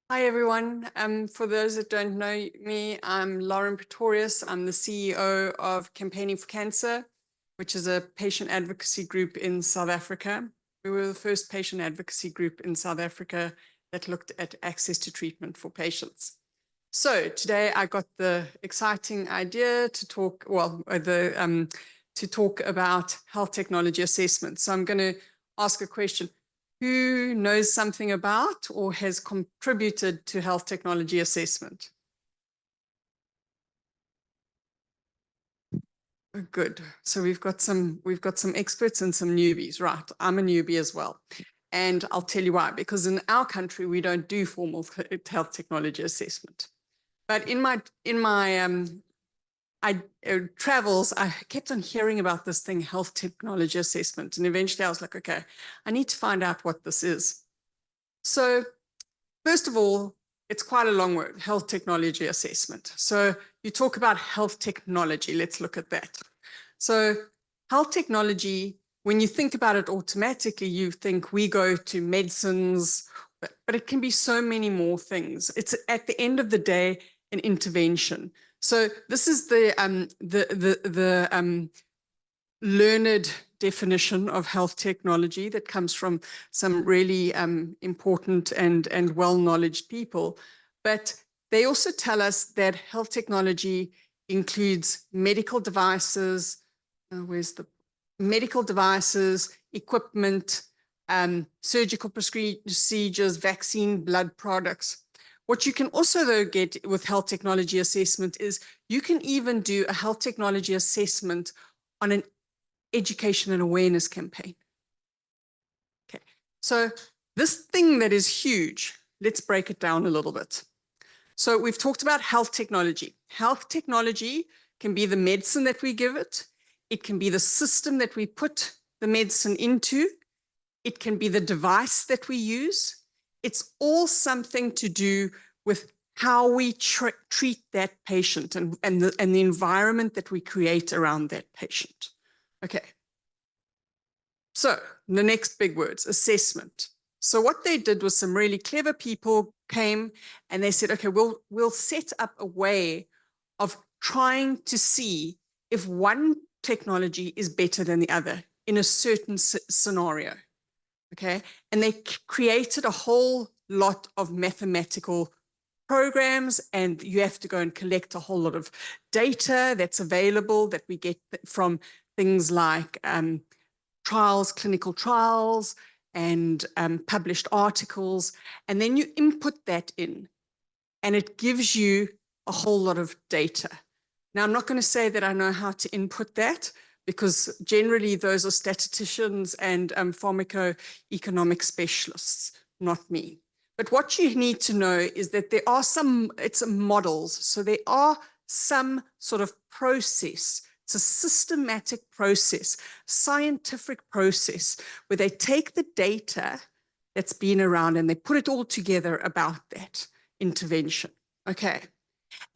Hi, everyone. For those that don't know me, I'm Lauren Pretorius. I'm the CEO of Campaigning for Cancer, which is a patient advocacy group in South Africa. We were the first patient advocacy group in South Africa that looked at access to treatment for patients. So today I got the exciting idea to talk, to talk about health technology assessment. So I'm going to ask a question. Who knows something about or has contributed to health technology assessment? Good. So we've got some experts and some newbies, right? I'm a newbie as well. And I'll tell you why, because in our country, we don't do formal health technology assessment. But in my travels, I kept on hearing about this thing, health technology assessment. And eventually I was like, okay, I need to find out what this is. So first of all, it's quite a long word, health technology assessment. So you talk about health technology. Let's look at that. So health technology, when you think about it automatically, you think we go to medicines, but it can be so many more things. It's at the end of the day, an intervention. So this is the learned definition of health technology that comes from some really important and well-knowledged people. But they also tell us that health technology includes medical devices, medical devices, equipment, surgical procedures, vaccine, blood products. What you can also, though, get with health technology assessment is you can even do a health technology assessment on an education and awareness campaign. Okay, so this thing that is huge, let's break it down a little bit. So we've talked about health technology. Health technology can be the medicine that we give it. It can be the system that we put the medicine into. It can be the device that we use. It's all something to do with how we treat that patient and the environment that we create around that patient. Okay. So the next big words, assessment. So what they did was some really clever people came and they said, okay, we'll set up a way of trying to see if one technology is better than the other in a certain scenario. Okay. And they created a whole lot of mathematical programs, and you have to go and collect a whole lot of data that's available that we get from things like trials, clinical trials, and published articles. And then you input that in, and it gives you a whole lot of data. Now, I'm not going to say that I know how to input that, because generally those are statisticians and pharmacoeconomic specialists, not me. But what you need to know is that there are it's models. So there are some sort of process. It's a systematic process, scientific process, where they take the data that's been around and they put it all together about that intervention. Okay.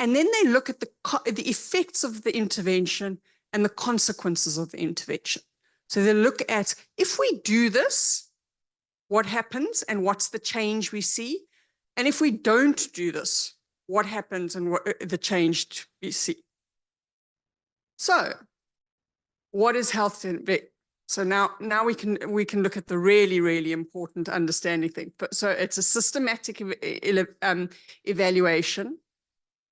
And then they look at the effects of the intervention and the consequences of the intervention. So they look at, if we do this, what happens and what's the change we see? And if we don't do this, what happens and what the change we see? So what is health? So now we can look at the really, really important understanding thing. So it's a systematic evaluation.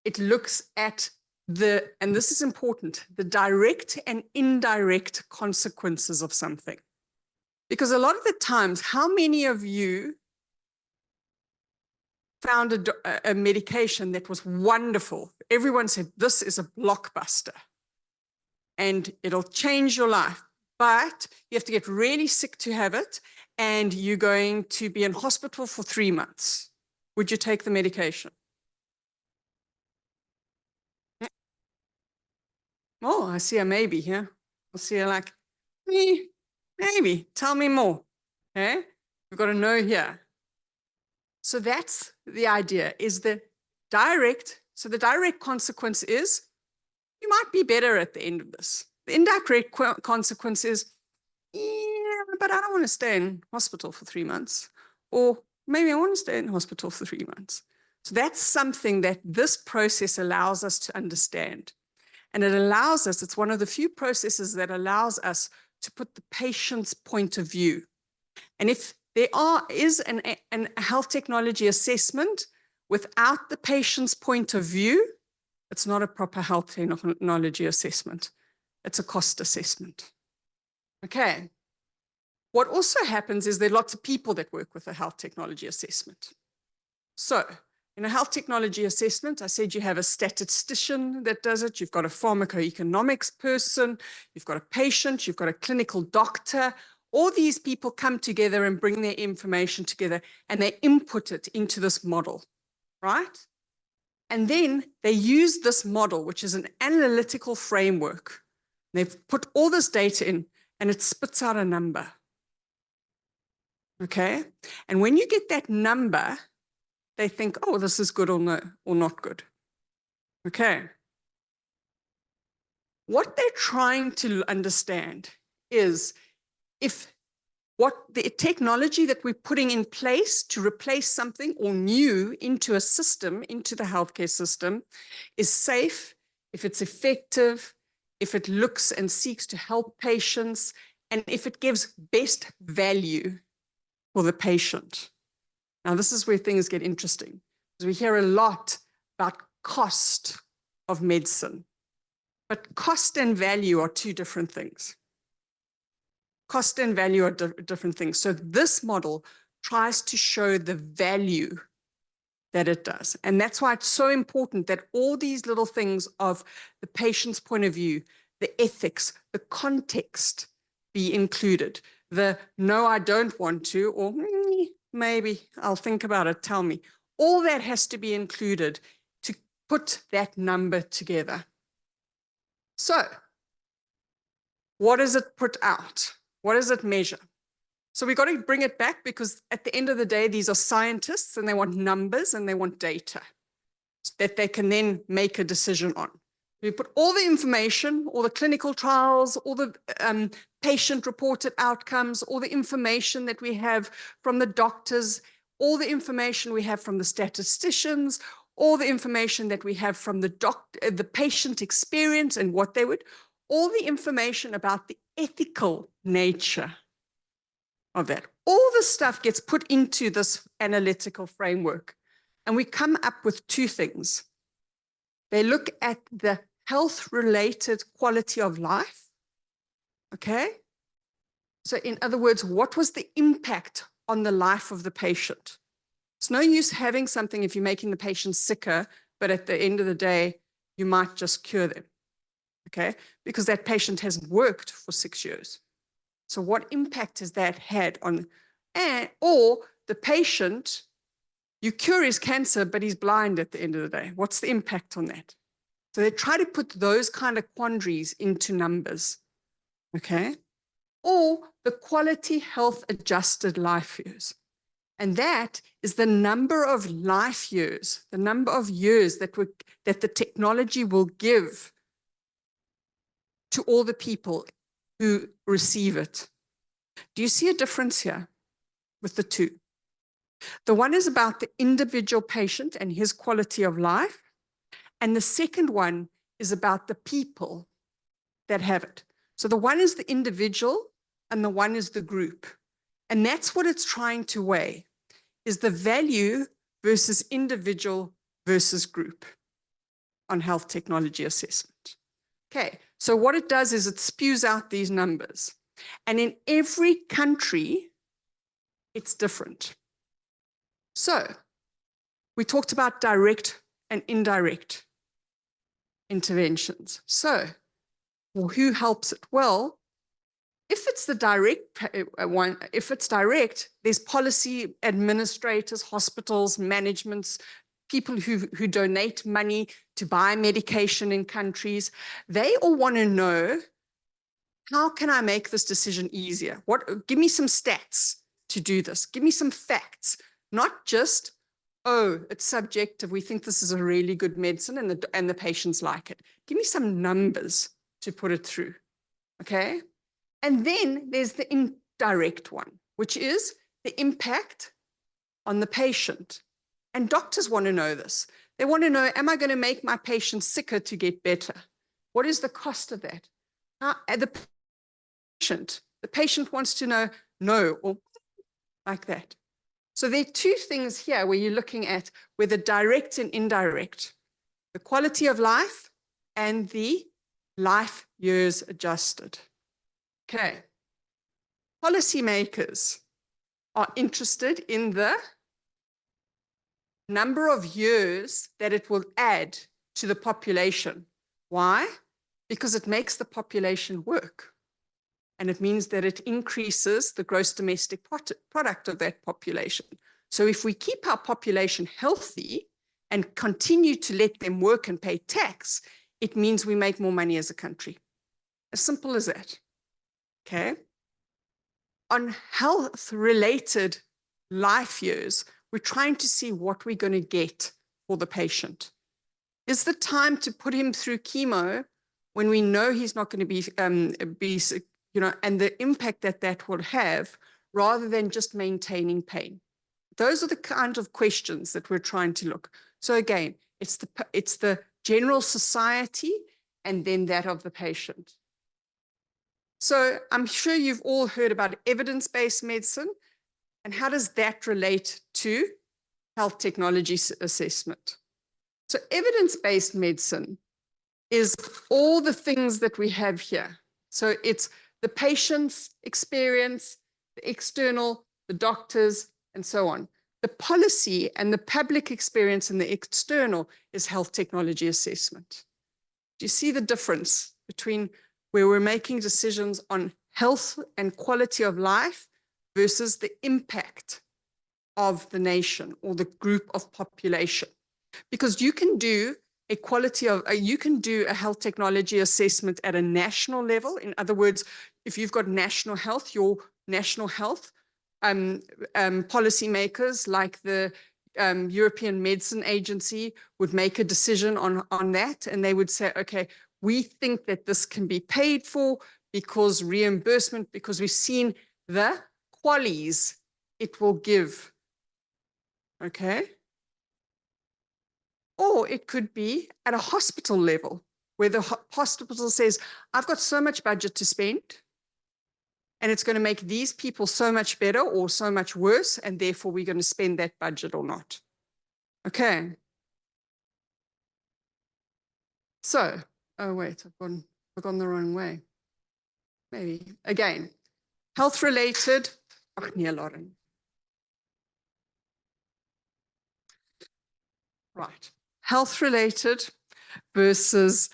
It looks at and this is important, the direct and indirect consequences of something. Because a lot of the times, how many of you found a medication that was wonderful? Everyone said, this is a blockbuster and it'll change your life. But you have to get really sick to have it, and you're going to be in hospital for 3 months. Would you take the medication? Oh, I see a maybe here. I see a like, maybe, tell me more. Okay, we've got a no here. So that's the idea, is the direct. So the direct consequence is you might be better at the end of this. The indirect consequence is, yeah, but I don't want to stay in hospital for 3 months. Or Maybe I want to stay in hospital for 3 months. So that's something that this process allows us to understand. And it allows us, it's one of the few processes that allows us to put the patient's point of view. And if there is a health technology assessment without the patient's point of view, it's not a proper health technology assessment. It's a cost assessment. Okay. What also happens is there are lots of people that work with a health technology assessment. So in a health technology assessment, I said you have a statistician that does it. You've got a pharmacoeconomics person. You've got a patient. You've got a clinical doctor. All these people come together and bring their information together and they input it into this model, right? And then they use this model, which is an analytical framework. They've put all this data in and it spits out a number. Okay? And when you get that number, they think, oh, this is good or no, or not good. Okay. What they're trying to understand is if what the technology that we're putting in place to replace something or new into a system, into the healthcare system, is safe, if it's effective, if it looks and seeks to help patients, and if it gives best value for the patient. Now, this is where things get interesting, because we hear a lot about cost of medicine, but cost and value are two different things. Cost and value are different things. So this model tries to show the value that it does. And that's why it's so important that all these little things of the patient's point of view, the ethics, the context be included. The no, I don't want to, or maybe I'll think about it, tell me. All that has to be included to put that number together. So what does it put out? What does it measure? So we've got to bring it back because at the end of the day, these are scientists and they want numbers and they want data that they can then make a decision on. We put all the information, all the clinical trials, all the patient-reported outcomes, all the information that we have from the doctors, all the information we have from the statisticians, all the information that we have from the patient experience and what they would, all the information about the ethical nature of that. All this stuff gets put into this analytical framework, and we come up with two things. They look at the health-related quality of life, okay? So in other words, what was the impact on the life of the patient? It's no use having something if you're making the patient sicker, but at the end of the day, you might just cure them, okay? Because that patient hasn't worked for 6 years. So what impact has that had on, or the patient, you cure his cancer, but he's blind at the end of the day. What's the impact on that? So they try to put those kind of quandaries into numbers, okay? Or the quality health adjusted life years. And that is the number of life years, the number of years that the technology will give to all the people who receive it. Do you see a difference here with the two? The one is about the individual patient and his quality of life. And the second one is about the people that have it. So the one is the individual and the one is the group. And that's what it's trying to weigh, is the value versus individual versus group on health technology assessment. Okay, so what it does is it spews out these numbers. And in every country, it's different. So we talked about direct and indirect interventions. So, well, who helps it? Well, if it's the direct one, if it's direct, there's policy administrators, hospitals, managements, people who donate money to buy medication in countries. They all want to know, how can I make this decision easier? Give me some stats to do this. Give me some facts, not just, oh, it's subjective. We think this is a really good medicine and the patients like it. Give me some numbers to put it through, okay? And then there's the indirect one, which is the impact on the patient. And doctors want to know this. They want to know, am I going to make my patient sicker to get better? What is the cost of that? The patient wants to know no, or like that. So there are two things here where you're looking at whether direct and indirect, the quality of life and the life years adjusted. Okay. Policymakers are interested in the number of years that it will add to the population. Why? Because it makes the population work. And it means that it increases the gross domestic product of that population. So if we keep our population healthy and continue to let them work and pay tax, it means we make more money as a country. As simple as that. Okay. On health-related life years, we're trying to see what we're going to get for the patient. Is the time to put him through chemo when we know he's not going to be and the impact that that will have, rather than just maintaining pain? Those are the kind of questions that we're trying to look. So again, it's the general society and then that of the patient. So I'm sure you've all heard about evidence-based medicine, and how does that relate to health technology assessment? So evidence-based medicine is all the things that we have here. So it's the patient's experience, the external, the doctors, and so on. The policy and the public experience and the external is health technology assessment. Do you see the difference between where we're making decisions on health and quality of life versus the impact of the nation or the group of population? Because you can do you can do a health technology assessment at a national level. In other words, if you've got national health, your national health policymakers like the European Medicine Agency would make a decision on that, and they would say, okay, we think that this can be paid for because reimbursement, because we've seen the qualities it will give. Okay. Or it could be at a hospital level where the hospital says, I've got so much budget to spend and it's going to make these people so much better or so much worse, and therefore we're going to spend that budget or not. Okay. So, oh wait, I've gone the wrong way. Maybe. Again, health-related. Ach nee, Lauren. Right. Health-related versus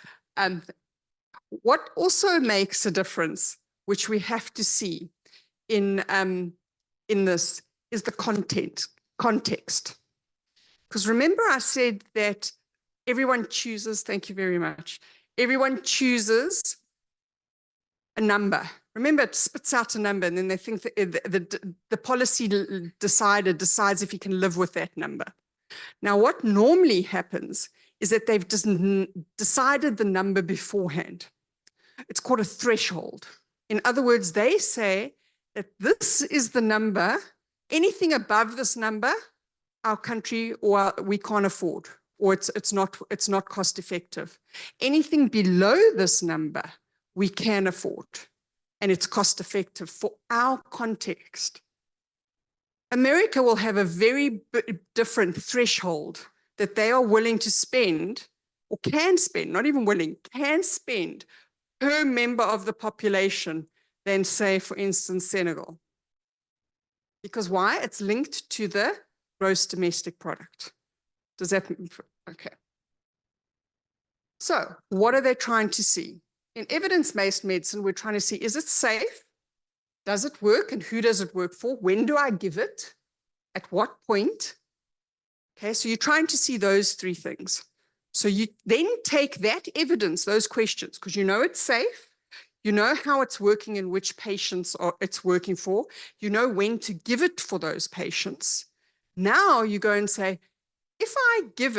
what also makes a difference, which we have to see in this, is the context. Because remember I said that everyone chooses, thank you very much, everyone chooses a number. Remember, it spits out a number, and then they think that the policy decides if you can live with that number. Now, what normally happens is that they've just decided the number beforehand. It's called a threshold. In other words, they say that this is the number. Anything above this number, our country or we can't afford, or it's not cost effective. Anything below this number, we can afford, and it's cost effective for our context. America will have a very different threshold that they are willing to spend, or can spend, not even willing, can spend per member of the population than, say, for instance, Senegal. Because why? It's linked to the gross domestic product. Does that, okay. So what are they trying to see? In evidence-based medicine, we're trying to see, is it safe? Does it work? And who does it work for? When do I give it? At what point? Okay, so you're trying to see those three things. So you then take that evidence, those questions, because you know it's safe, you know how it's working and which patients it's working for, you know when to give it for those patients. Now you go and say, if I give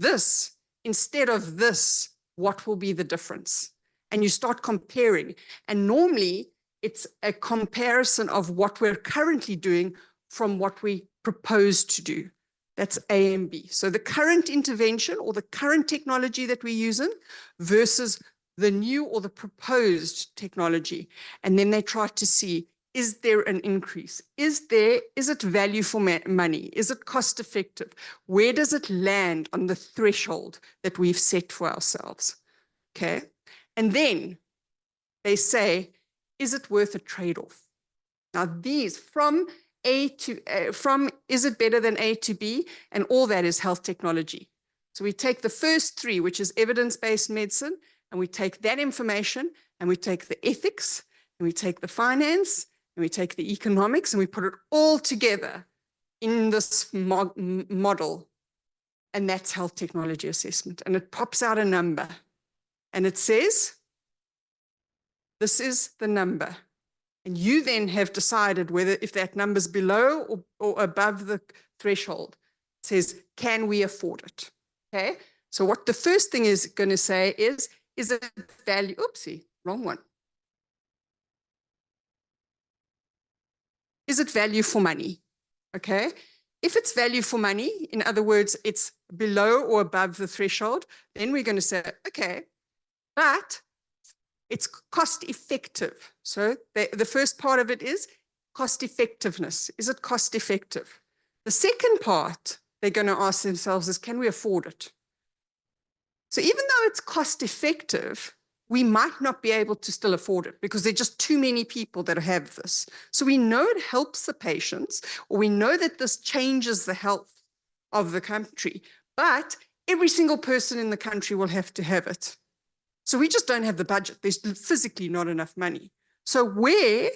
this instead of this, what will be the difference? And you start comparing. And normally it's a comparison of what we're currently doing from what we propose to do. That's A and B. So the current intervention or the current technology that we're using versus the new or the proposed technology. And then they try to see, is there an increase? Is it value for money? Is it cost effective? Where does it land on the threshold that we've set for ourselves? Okay. And then they say, is it worth a trade-off? Now these from is it better than A to B? And all that is health technology. So we take the first three, which is evidence-based medicine, and we take that information and we take the ethics and we take the finance and we take the economics and we put it all together in this model. And that's health technology assessment. And it pops out a number and it says, this is the number. And you then have decided whether if that number's below or above the threshold. It says, can we afford it? Okay. So what the first thing is going to say is it value? Oopsie, wrong one. Is it value for money? Okay. If it's value for money, in other words, it's below or above the threshold, then we're going to say, okay, but it's cost effective. So the first part of it is cost effectiveness. Is it cost effective? The second part they're going to ask themselves is, can we afford it? So even though it's cost effective, we might not be able to still afford it because there are just too many people that have this. So we know it helps the patients, or we know that this changes the health of the country, but every single person in the country will have to have it. So we just don't have the budget. There's physically not enough money. So we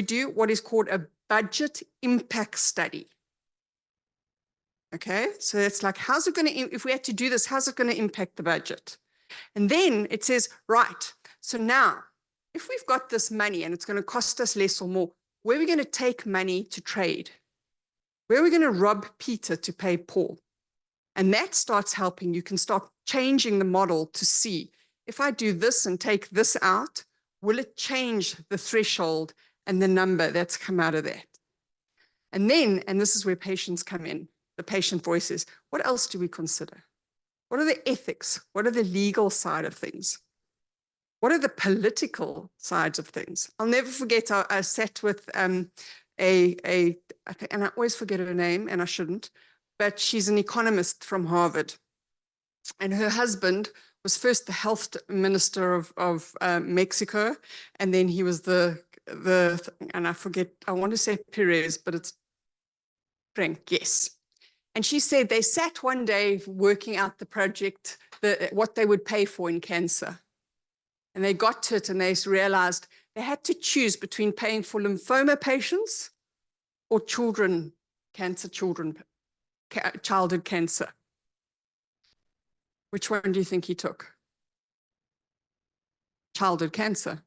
do what is called a budget impact study. Okay, so it's like, how's it going to, if we had to do this, how's it going to impact the budget? And then it says, right, so now, if we've got this money and it's going to cost us less or more, where are we going to take money to trade? Where are we going to rob Peter to pay Paul? And that starts helping. You can start changing the model to see, if I do this and take this out, will it change the threshold and the number that's come out of that? And then, and this is where patients come in, the patient voices, what else do we consider? What are the ethics? What are the legal side of things? What are the political sides of things? I'll never forget, I sat with and I always forget her name, and I shouldn't, but she's an economist from Harvard. And her husband was first the health minister of Mexico, and then he was and I forget, I want to say Perez, but it's Frank, yes. And she said they sat one day working out the project, what they would pay for in cancer. And they got to it and they realized they had to choose between paying for lymphoma patients or childhood cancer. Which one do you think he took? Childhood cancer,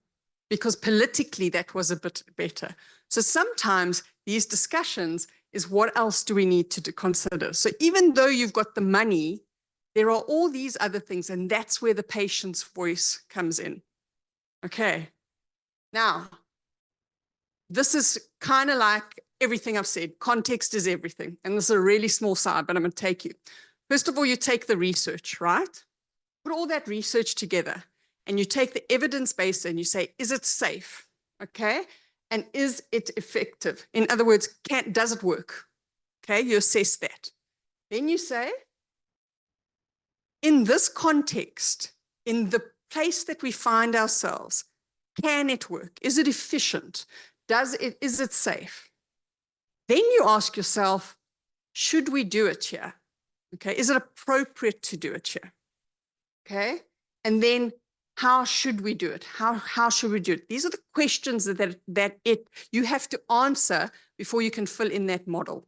because politically that was a bit better. So sometimes these discussions is what else do we need to consider? So even though you've got the money, there are all these other things, and that's where the patient's voice comes in. Okay. Now, this is kind of like everything I've said. Context is everything. And this is a really small side, but I'm going to take you. First of all, you take the research, right? Put all that research together, and you take the evidence base and you say, is it safe? Okay. And is it effective? In other words, does it work? Okay, you assess that. Then you say, in this context, in the place that we find ourselves, can it work? Is it efficient? Is it safe? Then you ask yourself, should we do it here? Okay, is it appropriate to do it here? Okay, and then how should we do it? How should we do it? These are the questions that you have to answer before you can fill in that model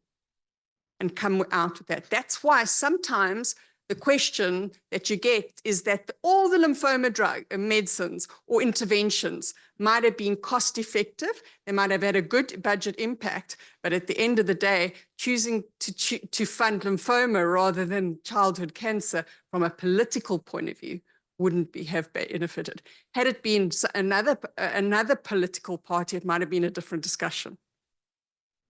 and come out with that. That's why sometimes the question that you get is that all the lymphoma medicines or interventions might have been cost effective. They might have had a good budget impact, but at the end of the day, choosing to fund lymphoma rather than childhood cancer from a political point of view wouldn't have benefited. Had it been another political party, it might have been a different discussion.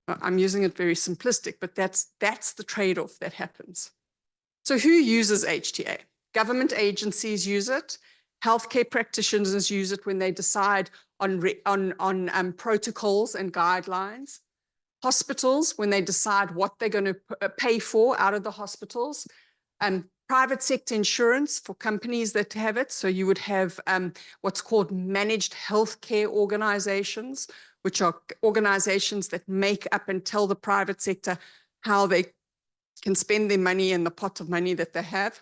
I'm using it very simplistic, but that's the trade-off that happens. So who uses HTA? Government agencies use it. Healthcare practitioners use it when they decide on protocols and guidelines. Hospitals, when they decide what they're going to pay for out of the hospitals. Private sector insurance for companies that have it. So you would have what's called managed healthcare organizations, which are organizations that make up and tell the private sector how they can spend their money and the pot of money that they have.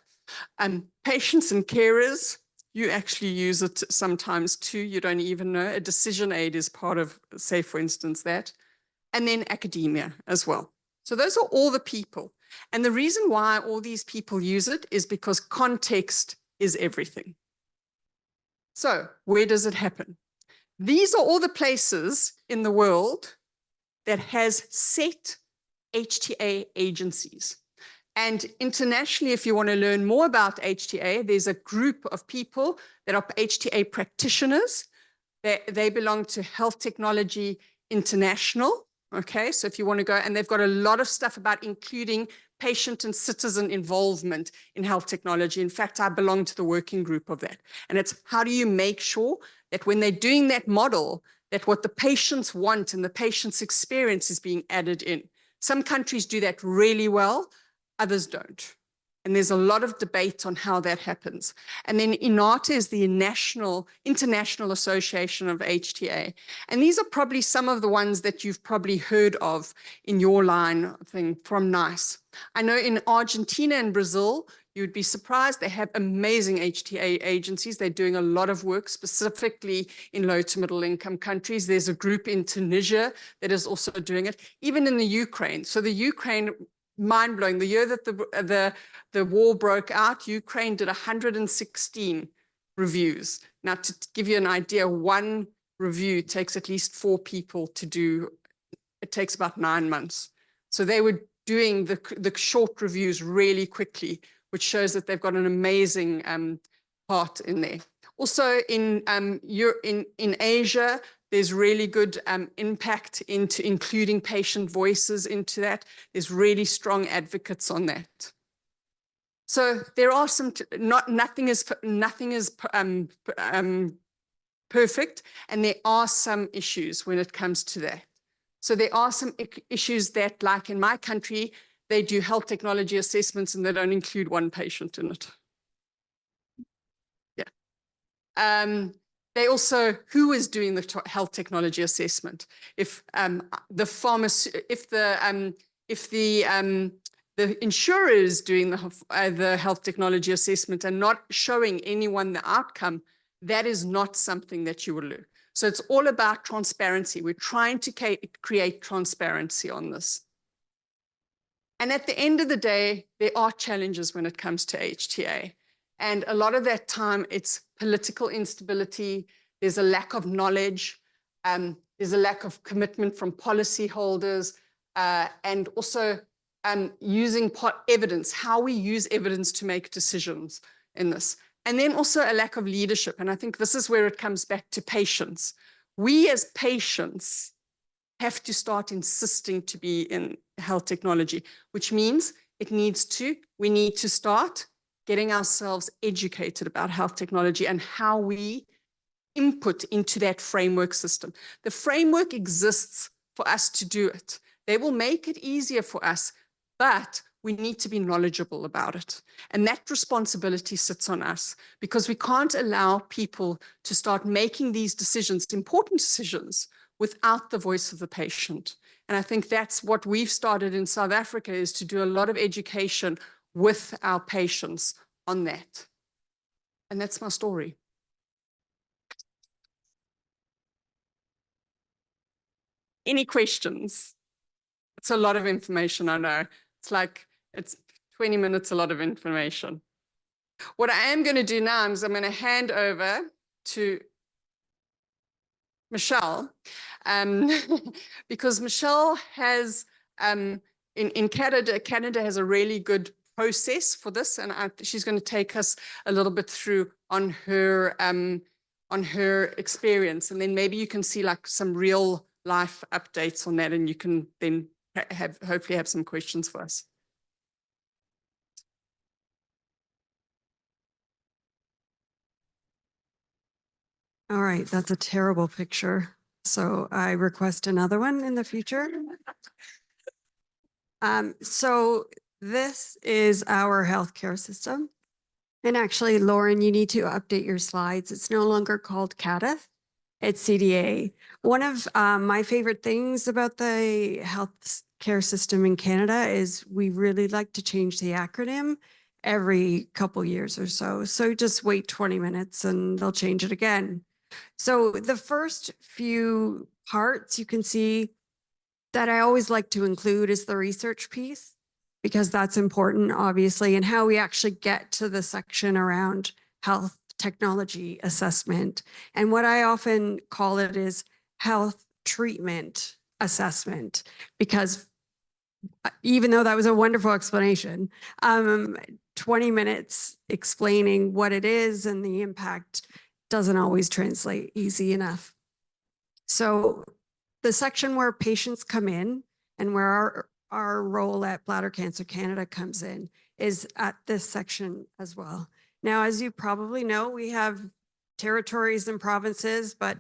Patients and carers, you actually use it sometimes too. You don't even know. A decision aid is part of, say, for instance, that. And then academia as well. So those are all the people. And the reason why all these people use it is because context is everything. So where does it happen? These are all the places in the world that has set HTA agencies. And internationally, if you want to learn more about HTA, there's a group of people that are HTA practitioners. They belong to Health Technology International. Okay, so if you want to go, and they've got a lot of stuff about including patient and citizen involvement in health technology. In fact, I belong to the working group of that. And it's how do you make sure that when they're doing that model, that what the patients want and the patient's experience is being added in. Some countries do that really well, others don't. And there's a lot of debate on how that happens. And then INATA is the International Association of HTA. And these are probably some of the ones that you've probably heard of in your line thing from NICE. I know in Argentina and Brazil, you'd be surprised, they have amazing HTA agencies. They're doing a lot of work specifically in low to middle income countries. There's a group in Tunisia that is also doing it, even in the Ukraine. So the Ukraine, mind-blowing. The year that the war broke out, Ukraine did 116 reviews. Now, to give you an idea, one review takes at least 4 people to do. It takes about 9 months. So they were doing the short reviews really quickly, which shows that they've got an amazing part in there. Also in Asia, there's really good impact into including patient voices into that. There's really strong advocates on that. So there are some, nothing is perfect, and there are some issues when it comes to that. So there are some issues that, like in my country, they do health technology assessments and they don't include one patient in it. Yeah. They also, who is doing the health technology assessment? If the insurer is doing the health technology assessment and not showing anyone the outcome, that is not something that you will do. So it's all about transparency. We're trying to create transparency on this. And at the end of the day, there are challenges when it comes to HTA. And a lot of that time, it's political instability. There's a lack of knowledge. There's a lack of commitment from policyholders, and also using evidence, how we use evidence to make decisions in this. And then also a lack of leadership. And I think this is where it comes back to patients. We as patients have to start insisting to be in health technology, which means we need to start getting ourselves educated about health technology and how we input into that framework system. The framework exists for us to do it. They will make it easier for us, but we need to be knowledgeable about it. And that responsibility sits on us, because we can't allow people to start making these decisions, important decisions, without the voice of the patient. And I think that's what we've started in South Africa, is to do a lot of education with our patients on that. And that's my story. Any questions? It's a lot of information, I know. It's 20 minutes, a lot of information. What I am going to do now is I'm going to hand over to Michelle, because Michelle has, in Canada has a really good process for this, and she's going to take us a little bit through on her experience, and then maybe you can see like some real life updates on that, and you can then hopefully have some questions for us. All right, that's a terrible picture. So I request another one in the future. So this is our healthcare system. And actually, Lauren, you need to update your slides. It's no longer called CADIF, it's CDA. One of my favorite things about the health care system in Canada is we really like to change the acronym every couple years or so. So just wait 20 minutes and they'll change it again. So the first few parts you can see that I always like to include is the research piece, because that's important, obviously, and how we actually get to the section around health technology assessment. And what I often call it is health treatment assessment, because even though that was a wonderful explanation, 20 minutes explaining what it is and the impact doesn't always translate easy enough. So the section where patients come in and where our role at Bladder Cancer Canada comes in is at this section as well. Now, as you probably know, we have territories and provinces, but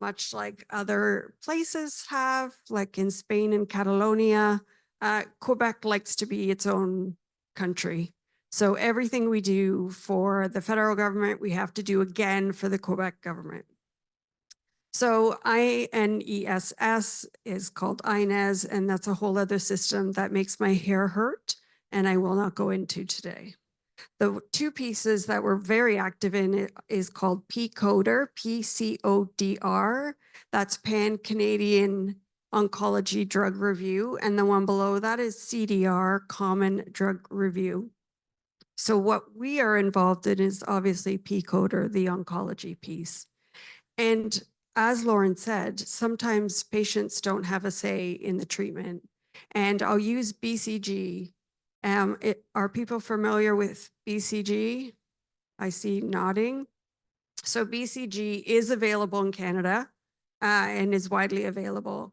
much like other places have, like in Spain and Catalonia, Quebec likes to be its own country. So everything we do for the federal government, we have to do again for the Quebec government. So INESS is called INES, and that's a whole other system that makes my hair hurt, and I will not go into today. The two pieces that we're very active in is called PCODR, P-C-O-D-R. That's Pan-Canadian Oncology Drug Review. And the one below that is CDR, Common Drug Review. So what we are involved in is obviously PCODR, the oncology piece. And as Lauren said, sometimes patients don't have a say in the treatment. And I'll use BCG. Are people familiar with BCG? I see nodding. So BCG is available in Canada and is widely available,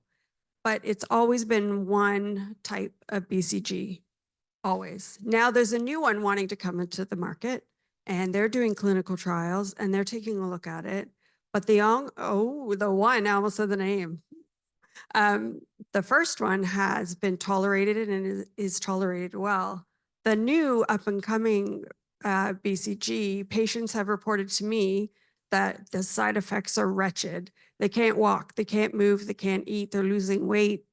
but it's always been one type of BCG, always. Now there's a new one wanting to come into the market, and they're doing clinical trials and they're taking a look at it. But the one, I almost said the name. The first one has been tolerated and is tolerated well. The new up and coming BCG, patients have reported to me that the side effects are wretched. They can't walk, they can't move, they can't eat, they're losing weight.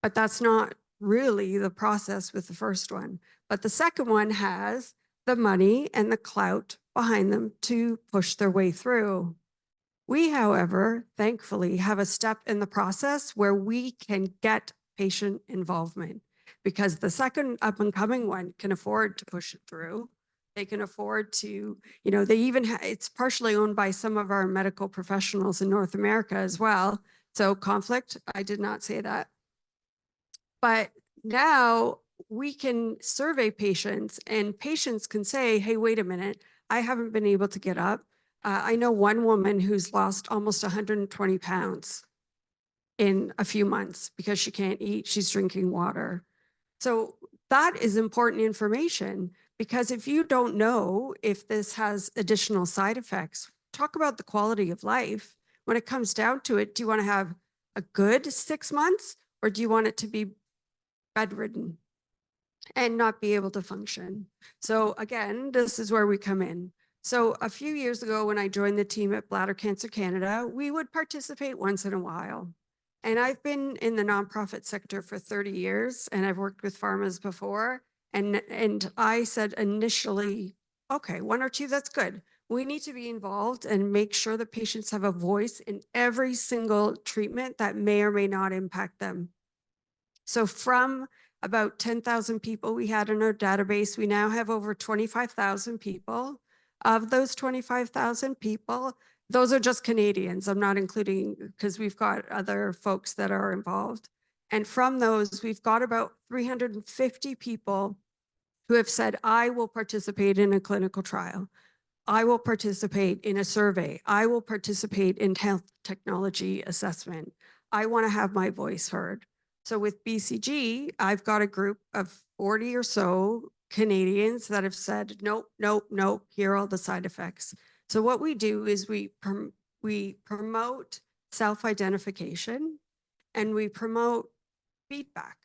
But that's not really the process with the first one. But the second one has the money and the clout behind them to push their way through. We, however, thankfully have a step in the process where we can get patient involvement, because the second up and coming one can afford to push it through. They can afford to, they even, it's partially owned by some of our medical professionals in North America as well. So conflict, I did not say that. But now we can survey patients, and patients can say, hey, wait a minute, I haven't been able to get up. I know one woman who's lost almost 120 pounds in a few months because she can't eat, she's drinking water. So that is important information, because if you don't know if this has additional side effects, talk about the quality of life. When it comes down to it, do you want to have a good 6 months, or do you want it to be bedridden and not be able to function? So again, this is where we come in. So a few years ago, when I joined the team at Bladder Cancer Canada, we would participate once in a while. And I've been in the nonprofit sector for 30 years, and I've worked with pharmas before. And I said initially, okay, one or two, that's good. We need to be involved and make sure that patients have a voice in every single treatment that may or may not impact them. So from about 10,000 people we had in our database, we now have over 25,000 people. Of those 25,000 people, those are just Canadians. I'm not including, because we've got other folks that are involved. And from those, we've got about 350 people who have said, I will participate in a clinical trial. I will participate in a survey. I will participate in health technology assessment. I want to have my voice heard. So with BCG, I've got a group of 40 or so Canadians that have said, nope, nope, nope, here are all the side effects. So what we do is we promote self-identification and we promote feedback.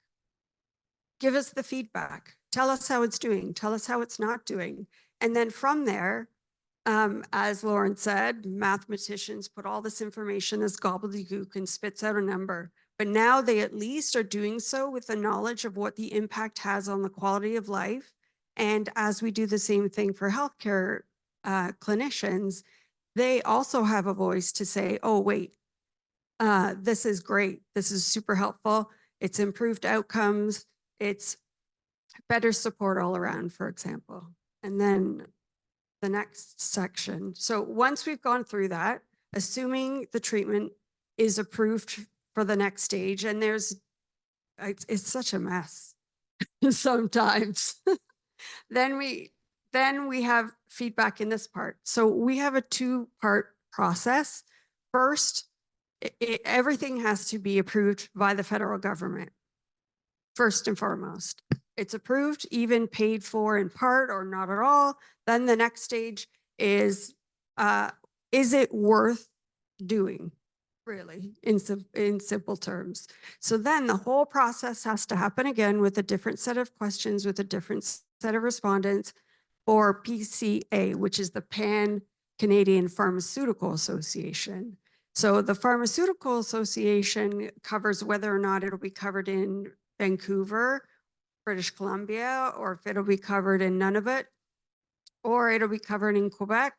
Give us the feedback. Tell us how it's doing. Tell us how it's not doing. And then from there, as Lauren said, mathematicians put all this information as gobbledygook and spits out a number. But now they at least are doing so with the knowledge of what the impact has on the quality of life. And as we do the same thing for healthcare clinicians, they also have a voice to say, oh, wait, this is great. This is super helpful. It's improved outcomes. It's better support all around, for example. And then the next section. So once we've gone through that, assuming the treatment is approved for the next stage, and it's such a mess sometimes. Then we have feedback in this part. So we have a two-part process. First, everything has to be approved by the federal government, first and foremost. It's approved, even paid for in part or not at all. Then the next stage is it worth doing, really, in simple terms? So then the whole process has to happen again with a different set of questions, with a different set of respondents, or PCA, which is the Pan-Canadian Pharmaceutical Association. So the Pharmaceutical Association covers whether or not it'll be covered in Vancouver, British Columbia, or if it'll be covered in Nunavut, or it'll be covered in Quebec.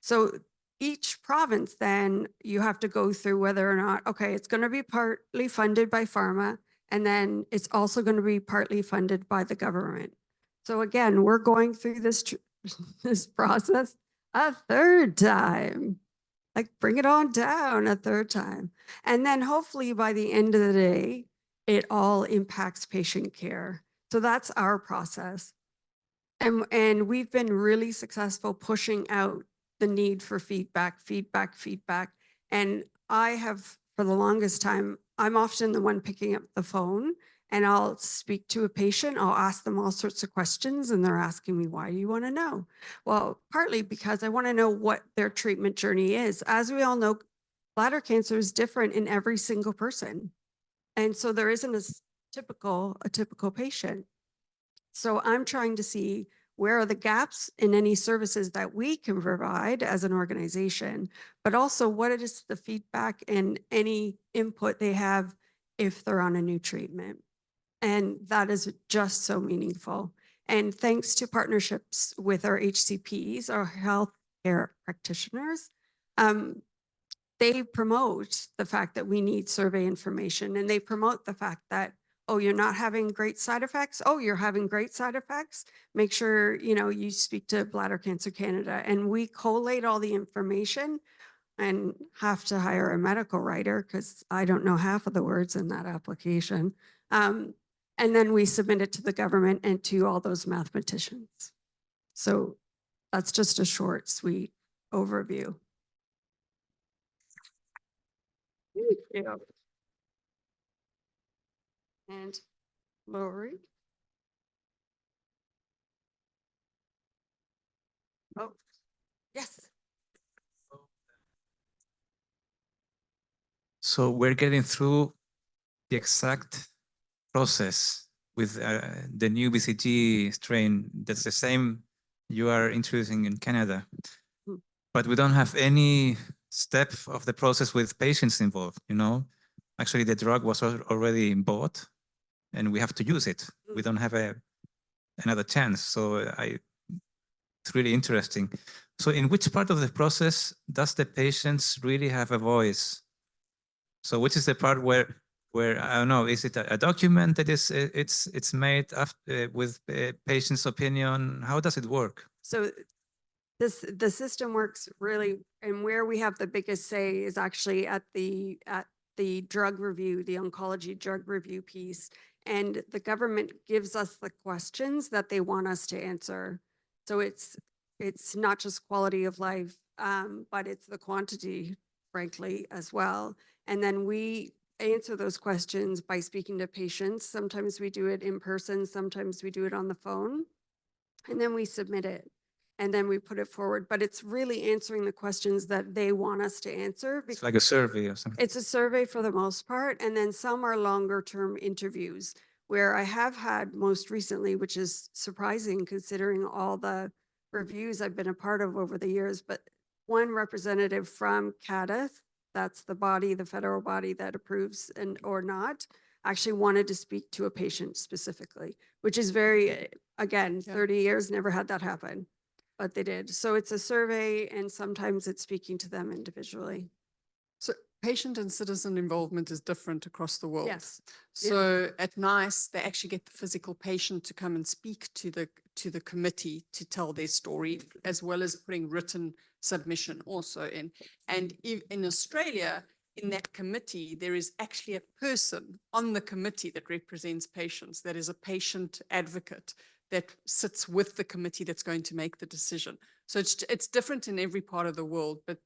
So each province, then you have to go through whether or not, okay, it's going to be partly funded by pharma, and then it's also going to be partly funded by the government. So again, we're going through this process a third time. Like, bring it on down a third time. And then hopefully by the end of the day, it all impacts patient care. So that's our process. And we've been really successful pushing out the need for feedback. And I have, for the longest time, I'm often the one picking up the phone, and I'll speak to a patient. I'll ask them all sorts of questions, and they're asking me, why do you want to know? Well, partly because I want to know what their treatment journey is. As we all know, bladder cancer is different in every single person. And so there isn't a typical patient. So I'm trying to see where are the gaps in any services that we can provide as an organization, but also what is the feedback and any input they have if they're on a new treatment. And that is just so meaningful. And thanks to partnerships with our HCPs, our healthcare practitioners, they promote the fact that we need survey information, and they promote the fact that, oh, you're not having great side effects. Oh, you're having great side effects. Make sure, you speak to Bladder Cancer Canada, and we collate all the information and have to hire a medical writer because I don't know half of the words in that application. And then we submit it to the government and to all those mathematicians. So that's just a short, sweet overview. Yeah. And Lori. Oh, yes. So we're getting through the exact process with the new BCG strain. That's the same you are introducing in Canada. But we don't have any step of the process with patients involved, Actually, the drug was already bought and we have to use it. We don't have another chance. So it's really interesting. So in which part of the process does the patients really have a voice? So which is the part where I don't know, is it a document that is it's made after, with patient's opinion? How does it work? So the system works really, and where we have the biggest say is actually at the drug review, the oncology drug review piece. And the government gives us the questions that they want us to answer. So it's it's not just quality of life, but it's the quantity, frankly, as well. And then we answer those questions by speaking to patients. Sometimes we do it in person, sometimes we do it on the phone, and then we submit it. And then we put it forward, but it's really answering the questions that they want us to answer. It's like a survey or something. It's a survey for the most part, and then some are longer term interviews where I have had most recently, which is surprising considering all the reviews I've been a part of over the years, but one representative from CADIF, that's the body, the federal body that approves and or not, actually wanted to speak to a patient specifically, which is very, again, 30 years, never had that happen, but they did. So it's a survey and sometimes it's speaking to them individually. So patient and citizen involvement is different across the world. Yes. So at NICE, they actually get the physical patient to come and speak to the committee to tell their story, as well as putting written submission also in. And in Australia, in that committee, there is actually a person on the committee that represents patients, that is a patient advocate that sits with the committee that's going to make the decision. So it's different in every part of the world, but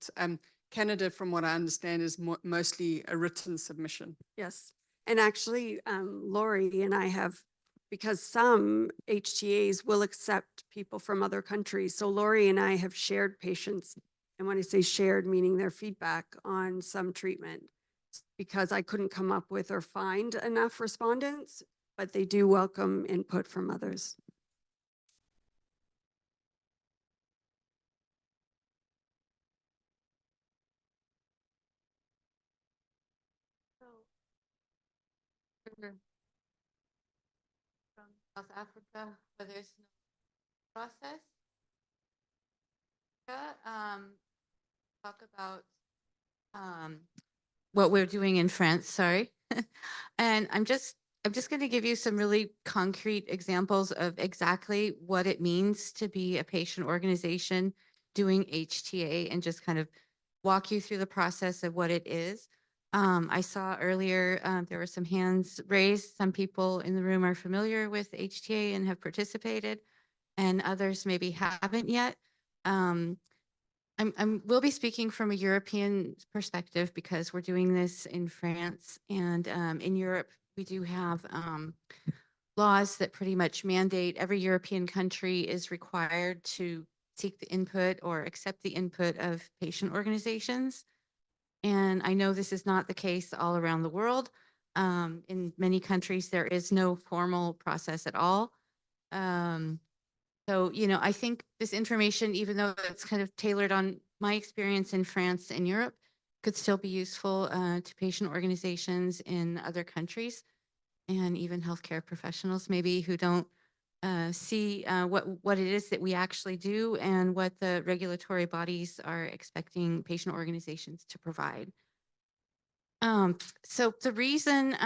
Canada, from what I understand, is mostly a written submission. Yes. And actually, Lori and I have, because some HTAs will accept people from other countries. So Lori and I have shared patients. And when I say shared, meaning their feedback on some treatment, because I couldn't come up with or find enough respondents, but they do welcome input from others. From South Africa, where there's no process. Talk about what we're doing in France. Sorry, and I'm just going to give you some really concrete examples of exactly what it means to be a patient organization doing HTA, and just kind of walk you through the process of what it is. I saw earlier there were some hands raised. Some people in the room are familiar with HTA and have participated, and others maybe haven't yet. We'll be speaking from a European perspective because we're doing this in France, and in Europe we do have laws that pretty much mandate every European country is required to seek the input or accept the input of patient organizations. And I know this is not the case all around the world. In many countries, there is no formal process at all. So, I think this information, even though it's kind of tailored on my experience in France and Europe, could still be useful to patient organizations in other countries, and even healthcare professionals maybe who don't see what it is that we actually do and what the regulatory bodies are expecting patient organizations to provide. So the reason,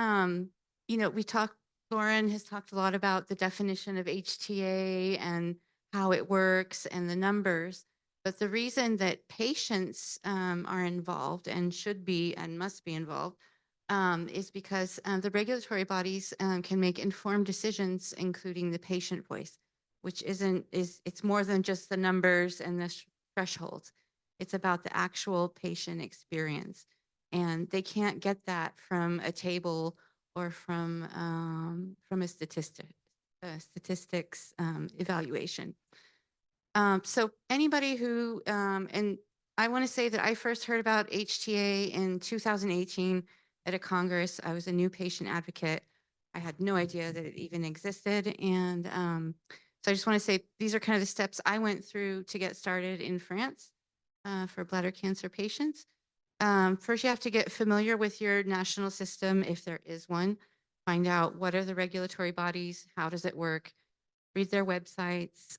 Lauren has talked a lot about the definition of HTA and how it works and the numbers, but the reason that patients are involved and should be and must be involved is because the regulatory bodies can make informed decisions, including the patient voice, which it's more than just the numbers and the thresholds. It's about the actual patient experience. And they can't get that from a table or from a statistics evaluation. So anybody who, and I want to say that I first heard about HTA in 2018 at a Congress. I was a new patient advocate. I had no idea that it even existed. And so I just want to say these are kind of the steps I went through to get started in France for bladder cancer patients. First, you have to get familiar with your national system, if there is one. Find out what are the regulatory bodies, how does it work, read their websites,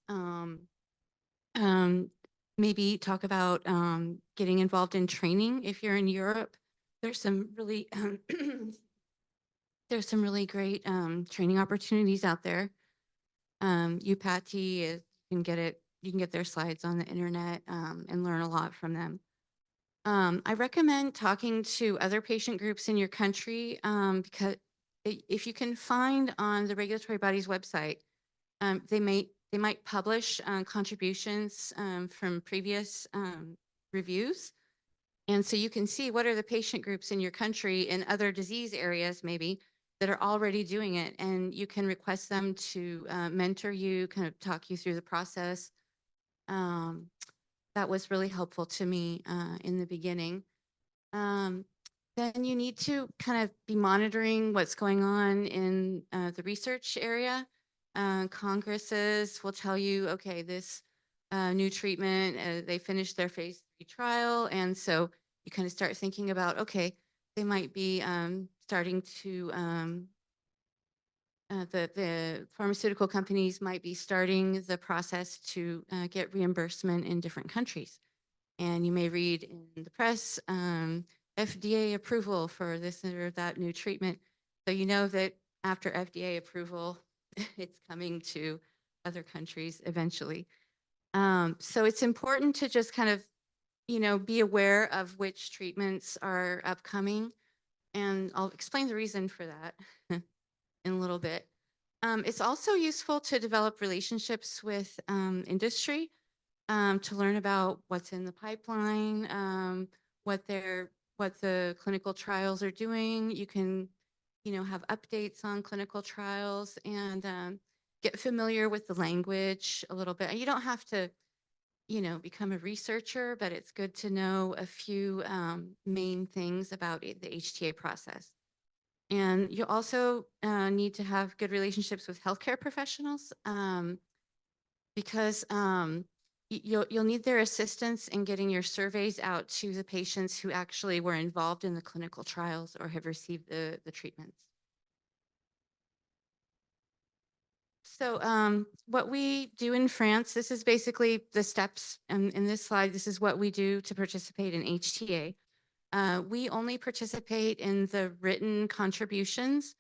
maybe talk about getting involved in training if you're in Europe. There's some really great training opportunities out there. UPATI, you can get their slides on the internet and learn a lot from them. I recommend talking to other patient groups in your country because if you can find on the regulatory body's website, they they might publish contributions from previous reviews. And so you can see what are the patient groups in your country in other disease areas maybe that are already doing it. And you can request them to mentor you, kind of talk you through the process. That was really helpful to me in the beginning. Then you need to kind of be monitoring what's going on in the research area. Congresses will tell you, okay, this new treatment, they finished their phase 3 trial. And so you kind of start thinking about, okay, they might be starting to, the pharmaceutical companies might be starting the process to get reimbursement in different countries. And you may read in the press, FDA approval for this or that new treatment. So you know that after FDA approval, it's coming to other countries eventually. So it's important to just kind of, be aware of which treatments are upcoming. And I'll explain the reason for that in a little bit. It's also useful to develop relationships with industry, to learn about what's in the pipeline, what the clinical trials are doing. You can, have updates on clinical trials and get familiar with the language a little bit. You don't have to, become a researcher, but it's good to know a few main things about the HTA process. And you also need to have good relationships with healthcare professionals because you'll need their assistance in getting your surveys out to the patients who actually were involved in the clinical trials or have received the treatments. So what we do in France, this is basically the steps in this slide. This is what we do to participate in HTA. We only participate in the written contributions.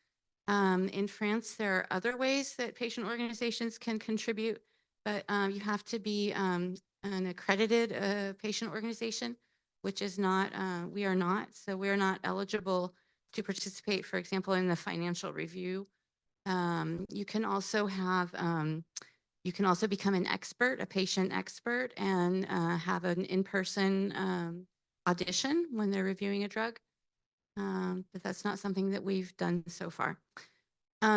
In France, there are other ways that patient organizations can contribute, but you have to be an accredited patient organization, which is not, we are not. So we're not eligible to participate, for example, in the financial review. You can also become an expert, a patient expert, and have an in-person audition when they're reviewing a drug. But that's not something that we've done so far.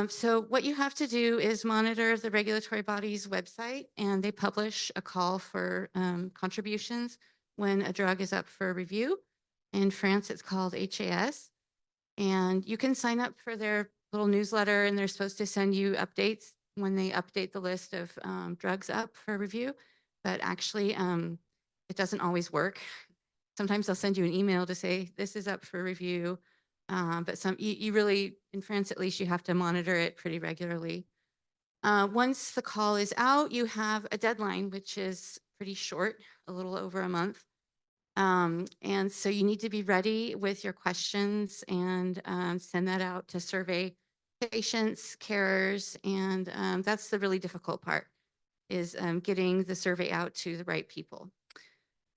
So what you have to do is monitor the regulatory body's website, and they publish a call for contributions when a drug is up for review. In France, it's called HAS. And you can sign up for their little newsletter, and they're supposed to send you updates when they update the list of drugs up for review. But actually, it doesn't always work. Sometimes they'll send you an email to say, this is up for review. But you really, in France at least, you have to monitor it pretty regularly. Once the call is out, you have a deadline, which is pretty short, a little over a month. And so you need to be ready with your questions and send that out to survey patients, carers, and that's the really difficult part, is getting the survey out to the right people.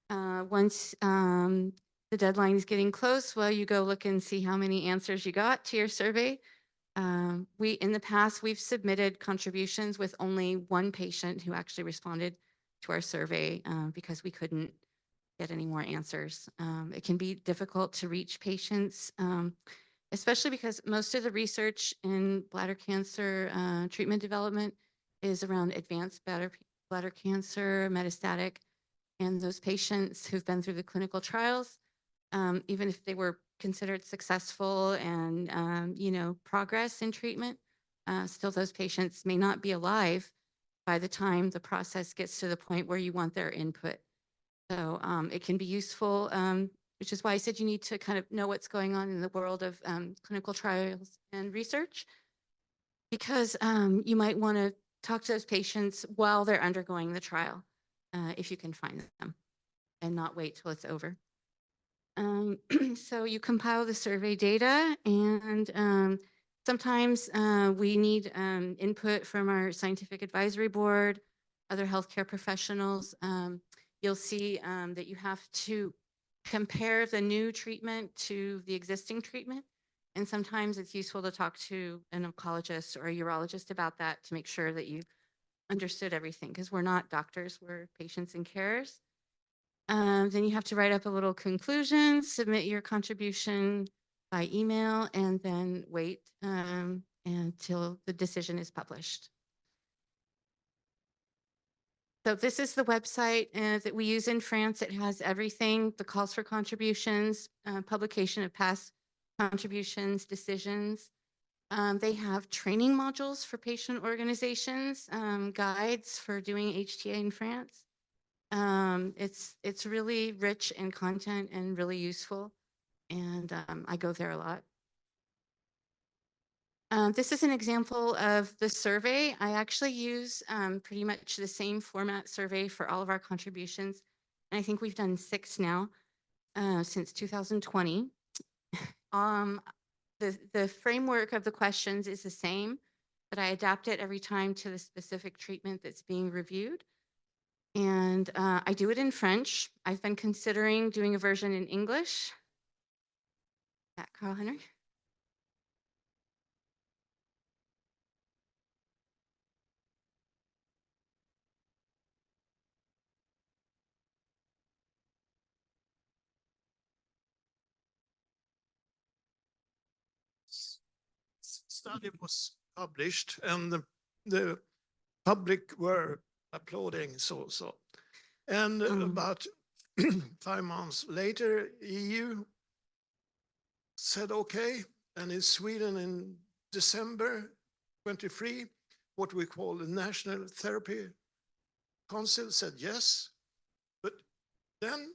Once the deadline is getting close, well, you go look and see how many answers you got to your survey. In the past, we've submitted contributions with only one patient who actually responded to our survey because we couldn't get any more answers. It can be difficult to reach patients, especially because most of the research in bladder cancer treatment development is around advanced bladder cancer, metastatic, and those patients who've been through the clinical trials, even if they were considered successful and, progress in treatment, still those patients may not be alive by the time the process gets to the point where you want their input. So it can be useful, which is why I said you need to kind of know what's going on in the world of clinical trials and research, because you might want to talk to those patients while they're undergoing the trial, if you can find them, and not wait till it's over. So you compile the survey data, and sometimes we need input from our scientific advisory board, other healthcare professionals. You'll see that you have to compare the new treatment to the existing treatment. And sometimes it's useful to talk to an oncologist or a urologist about that to make sure that you understood everything because we're not doctors, we're patients and carers. Then you have to write up a little conclusion, submit your contribution by email, and then wait until the decision is published. So this is the website that we use in France. It has everything, the calls for contributions, publication of past contributions, decisions. They have training modules for patient organizations, guides for doing HTA in France. It's really rich in content and really useful. And I go there a lot. This is an example of the survey. I actually use pretty much the same format survey for all of our contributions. And I think we've done 6 now since 2020. The framework of the questions is the same, but I adapt it every time to the specific treatment that's being reviewed. And I do it in French. I've been considering doing a version in English. Yeah, Carl Henry. Study was published and the public were applauding so. And about 5 months later, EU said okay, and in Sweden in December 23, what we call the National Therapy Council said yes, but then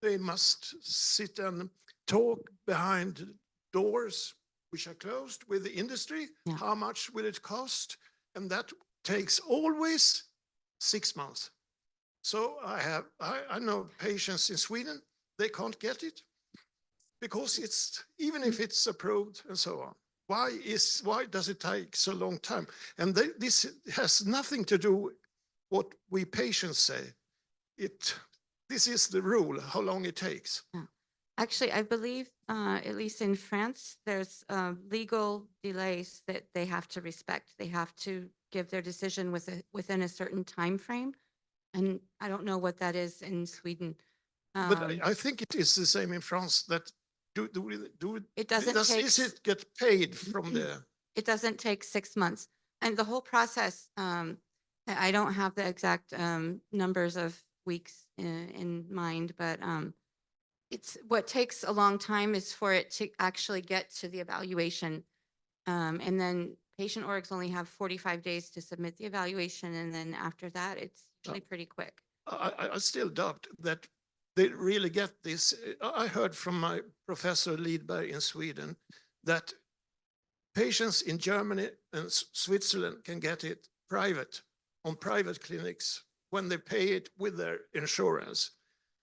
they must sit and talk behind doors which are closed with the industry. Yeah. How much will it cost? And that takes always 6 months. So I know patients in Sweden, they can't get it because it's, even if it's approved and so on. Why does it take so long time? And this has nothing to do what we patients say. This is the rule, how long it takes. Yeah. Actually, I believe, at least in France, there's legal delays that they have to respect. They have to give their decision within a certain time frame. And I don't know what that is in Sweden. But I think it is the same in France that It doesn't take. is it get paid from the? It doesn't take 6 months. And the whole process, I don't have the exact numbers of weeks in mind, but it's what takes a long time is for it to actually get to the evaluation. And then patient orgs only have 45 days to submit the evaluation. And then after that, it's usually pretty quick. I still doubt that they really get this. I heard from my professor Lidberg in Sweden that patients in Germany and Switzerland can get it on private clinics when they pay it with their insurance,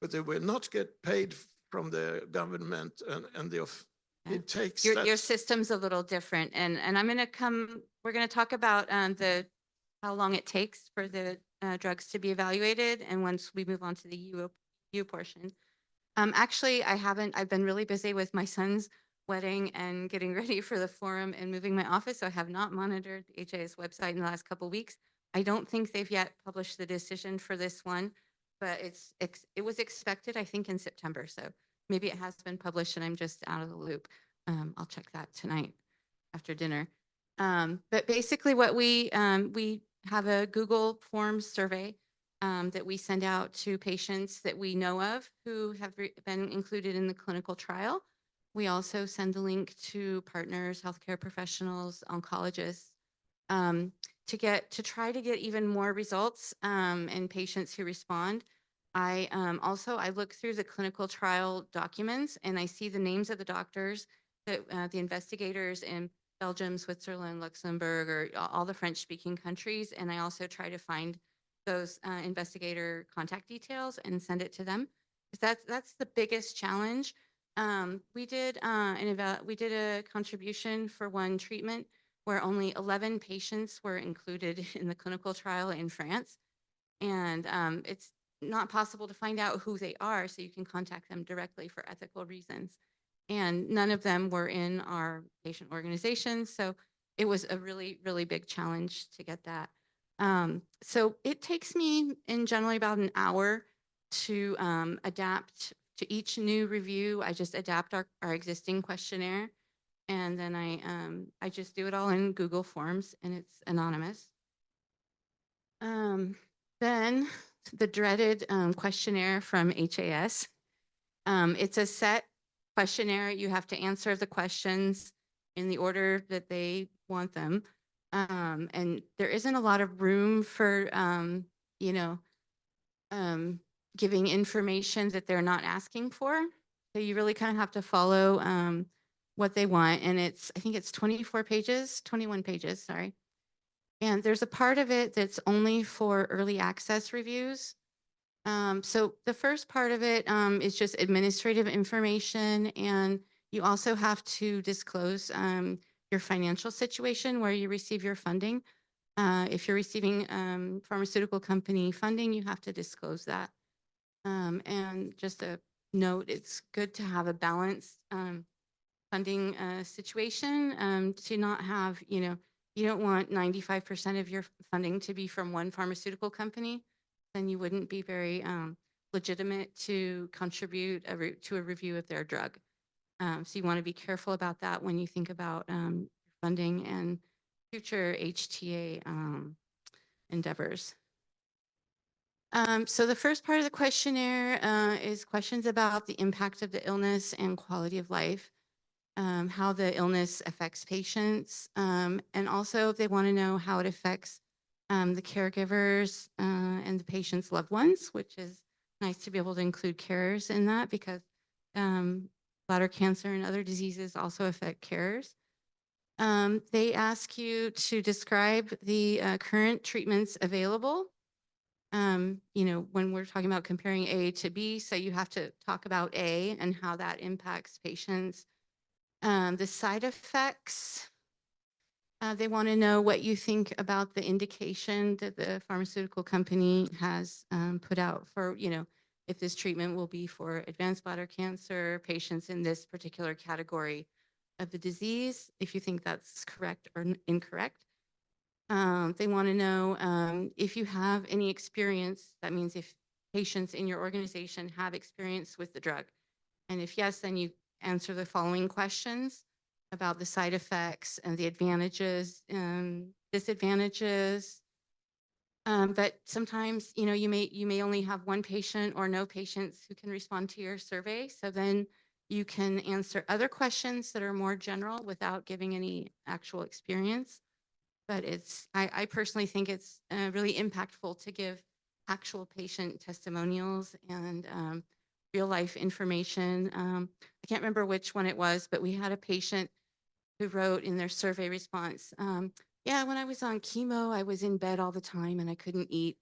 but they will not get paid from the government and it takes your system's a little different. And I'm going to we're going to talk about how long it takes for the drugs to be evaluated. And once we move on to the EU portion. Actually, I've been really busy with my son's wedding and getting ready for the forum and moving my office. So I have not monitored the HIS website in the last couple of weeks. I don't think they've yet published the decision for this one, but it was expected, I think, in September. So maybe it has been published and I'm just out of the loop. I'll check that tonight after dinner. But basically what we have a Google Forms survey that we send out to patients that we know of who have been included in the clinical trial. We also send the link to partners, healthcare professionals, oncologists, to try to get even more results in patients who respond. I look through the clinical trial documents and I see the names of the doctors, that the investigators in Belgium, Switzerland, Luxembourg, or all the French-speaking countries. And I also try to find those investigator contact details and send it to them. That's the biggest challenge. We did a contribution for one treatment where only 11 patients were included in the clinical trial in France. And it's not possible to find out who they are, so you can contact them directly for ethical reasons. And none of them were in our patient organizations. So it was a really, really big challenge to get that. So it takes me in generally about an hour to adapt to each new review. I just adapt our existing questionnaire, and then I just do it all in Google Forms, and it's anonymous. Then the dreaded questionnaire from HAS. It's a set questionnaire. You have to answer the questions in the order that they want them. And there isn't a lot of room for, you know, giving information that they're not asking for. So you really kind of have to follow what they want. And I think it's 21 pages, sorry. And there's a part of it that's only for early access reviews. So the first part of it is just administrative information, and you also have to disclose your financial situation where you receive your funding. If you're receiving pharmaceutical company funding, you have to disclose that. And just a note, it's good to have a balanced funding situation to not have, you don't want 95% of your funding to be from one pharmaceutical company. Then you wouldn't be very legitimate to contribute to a review of their drug. So you want to be careful about that when you think about funding and future HTA endeavors. So the first part of the questionnaire is questions about the impact of the illness and quality of life, how the illness affects patients, and also they want to know how it affects the caregivers and the patient's loved ones, which is nice to be able to include carers in that because bladder cancer and other diseases also affect carers. They ask you to describe the current treatments available. When we're talking about comparing A to B, so you have to talk about A and how that impacts patients. The side effects, they want to know what you think about the indication that the pharmaceutical company has put out for, if this treatment will be for advanced bladder cancer patients in this particular category of the disease, if you think that's correct or incorrect. They want to know if you have any experience, that means if patients in your organization have experience with the drug. And if yes, then you answer the following questions about the side effects and the advantages and disadvantages. But sometimes, you may only have one patient or no patients who can respond to your survey. So then you can answer other questions that are more general without giving any actual experience. But I personally think it's really impactful to give actual patient testimonials and real life information. I can't remember which one it was, but we had a patient who wrote in their survey response, yeah, when I was on chemo, I was in bed all the time and I couldn't eat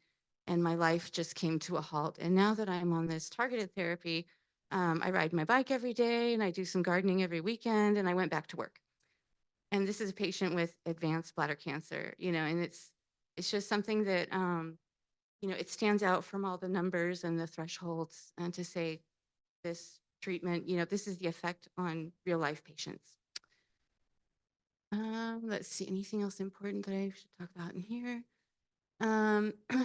and my life just came to a halt. And now that I'm on this targeted therapy, I ride my bike every day and I do some gardening every weekend and I went back to work. And this is a patient with advanced bladder cancer, and it's just something that, it stands out from all the numbers and the thresholds and to say this treatment, this is the effect on real life patients. Let's see, anything else important that I should talk about in here?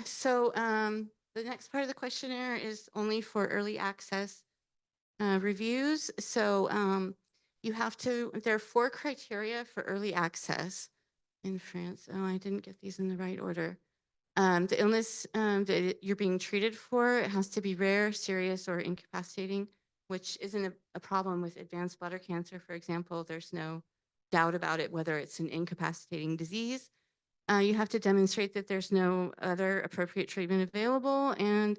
So the next part of the questionnaire is only for early access reviews. So there are 4 criteria for early access in France. Oh, I didn't get these in the right order. The illness that you're being treated for, it has to be rare, serious, or incapacitating, which isn't a problem with advanced bladder cancer, for example. There's no doubt about it, whether it's an incapacitating disease. You have to demonstrate that there's no other appropriate treatment available, and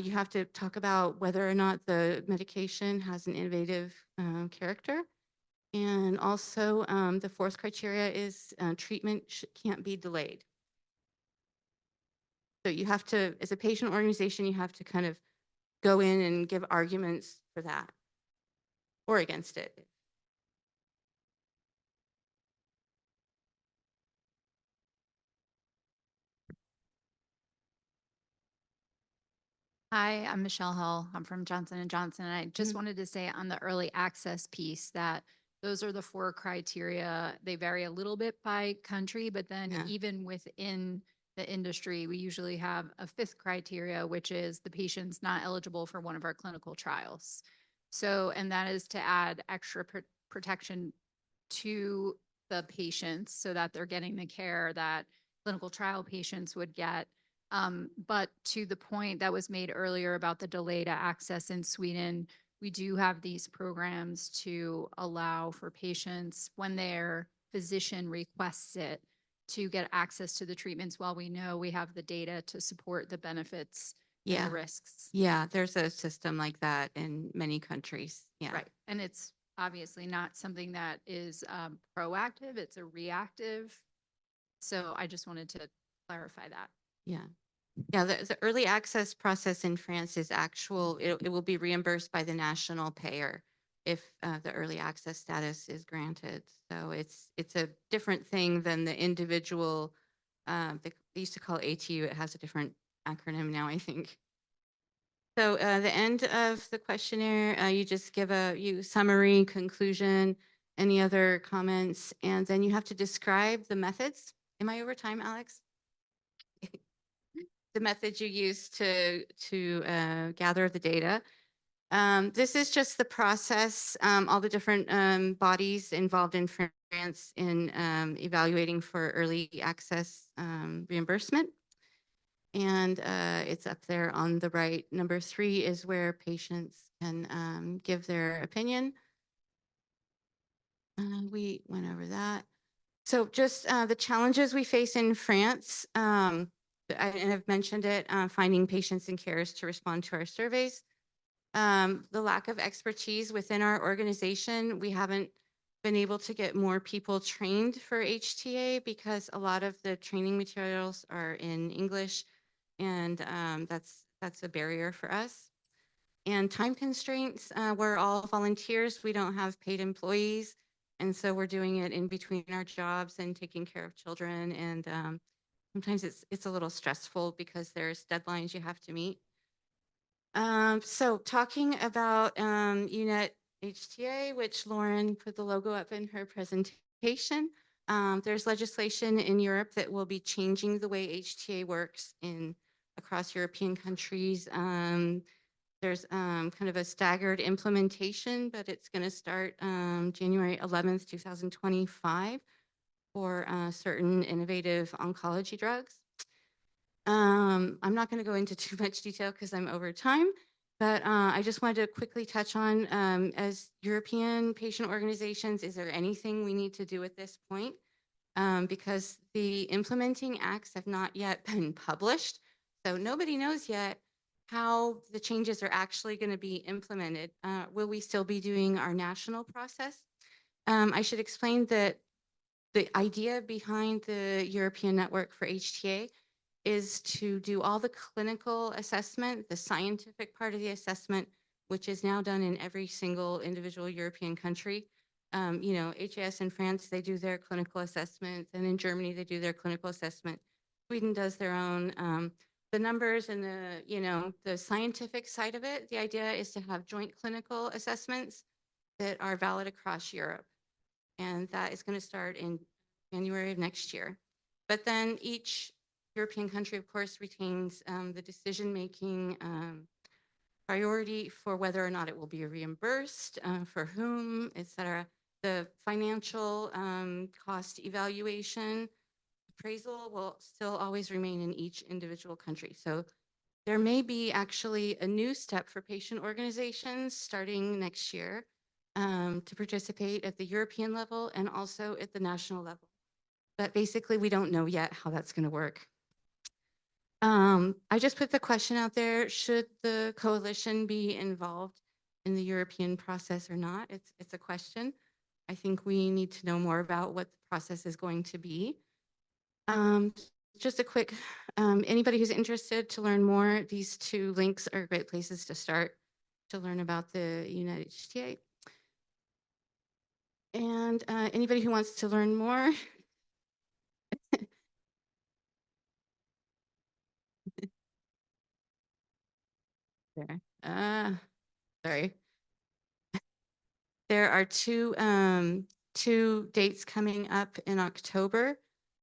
you have to talk about whether or not the medication has an innovative character. And also, the 4th criteria is treatment can't be delayed. So you have to, as a patient organization, you have to kind of go in and give arguments for that or against it. Hi, I'm Michelle Hull. I'm from Johnson & Johnson. And I just wanted to say on the early access piece that those are the 4 criteria. They vary a little bit by country, but then Yeah. even within the industry, we usually have a fifth criteria, which is the patient's not eligible for one of our clinical trials. So, and that is to add extra protection to the patients so that they're getting the care that clinical trial patients would get. But to the point that was made earlier about the delay to access in Sweden, we do have these programs to allow for patients when their physician requests it to get access to the treatments while we know we have the data to support the benefits and Yeah. the risks. Yeah, there's a system like that in many countries. Yeah. Right. And it's obviously not something that is proactive, it's a reactive. So I just wanted to clarify that. Yeah. Yeah, the early access process in France is actual, it will be reimbursed by the national payer if the early access status is granted. So it's a different thing than the individual, they used to call it ATU, it has a different acronym now, I think. So the end of the questionnaire, you just give a summary, conclusion, any other comments, and then you have to describe the methods. Am I over time, Alex? The methods you use to gather the data. This is just the process, all the different bodies involved in France in evaluating for early access reimbursement. And it's up there on the right. Number 3 is where patients can give their opinion. We went over that. So just the challenges we face in France, and I've mentioned it, finding patients and carers to respond to our surveys. The lack of expertise within our organization, we haven't been able to get more people trained for HTA because a lot of the training materials are in English, and that's a barrier for us. And time constraints, we're all volunteers. We don't have paid employees. And so we're doing it in between our jobs and taking care of children. And sometimes it's a little stressful because there's deadlines you have to meet. So talking about UNET HTA, which Lauren put the logo up in her presentation, there's legislation in Europe that will be changing the way HTA works across European countries. There's kind of a staggered implementation, but it's going to start January 11th, 2025 for certain innovative oncology drugs. I'm not going to go into too much detail because I'm over time, but I just wanted to quickly touch on, as European patient organizations, is there anything we need to do at this point? Because the implementing acts have not yet been published, so nobody knows yet how the changes are actually going to be implemented. Will we still be doing our national process? I should explain that the idea behind the European Network for HTA is to do all the clinical assessment, the scientific part of the assessment, which is now done in every single individual European country. You know, HAS in France, they do their clinical assessment, and in Germany, they do their clinical assessment. Sweden does their own. The numbers and the scientific side of it, the idea is to have joint clinical assessments that are valid across Europe. And that is going to start in January of next year. But then each European country, of course, retains the decision-making priority for whether or not it will be reimbursed, for whom, et cetera. The financial cost evaluation appraisal will still always remain in each individual country. So there may be actually a new step for patient organizations starting next year to participate at the European level and also at the national level. But basically, we don't know yet how that's going to work. I just put the question out there, should the coalition be involved in the European process or not? It's a question. I think we need to know more about what the process is going to be. Just a quick, anybody who's interested to learn more, these 2 links are great places to start to learn about the UNET HTA. And anybody who wants to learn more, there. Sorry. There are two dates coming up in October.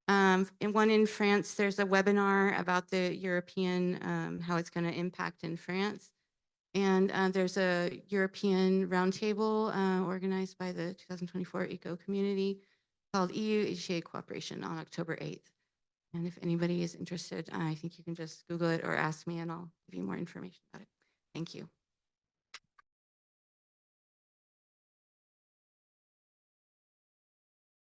And one in France, there's a webinar about the European, how it's going to impact in France. And there's a European roundtable organized by the 2024 Eco Community called EU HTA Cooperation on October 8th. And if anybody is interested, I think you can just Google it or ask me and I'll give you more information about it. Thank you.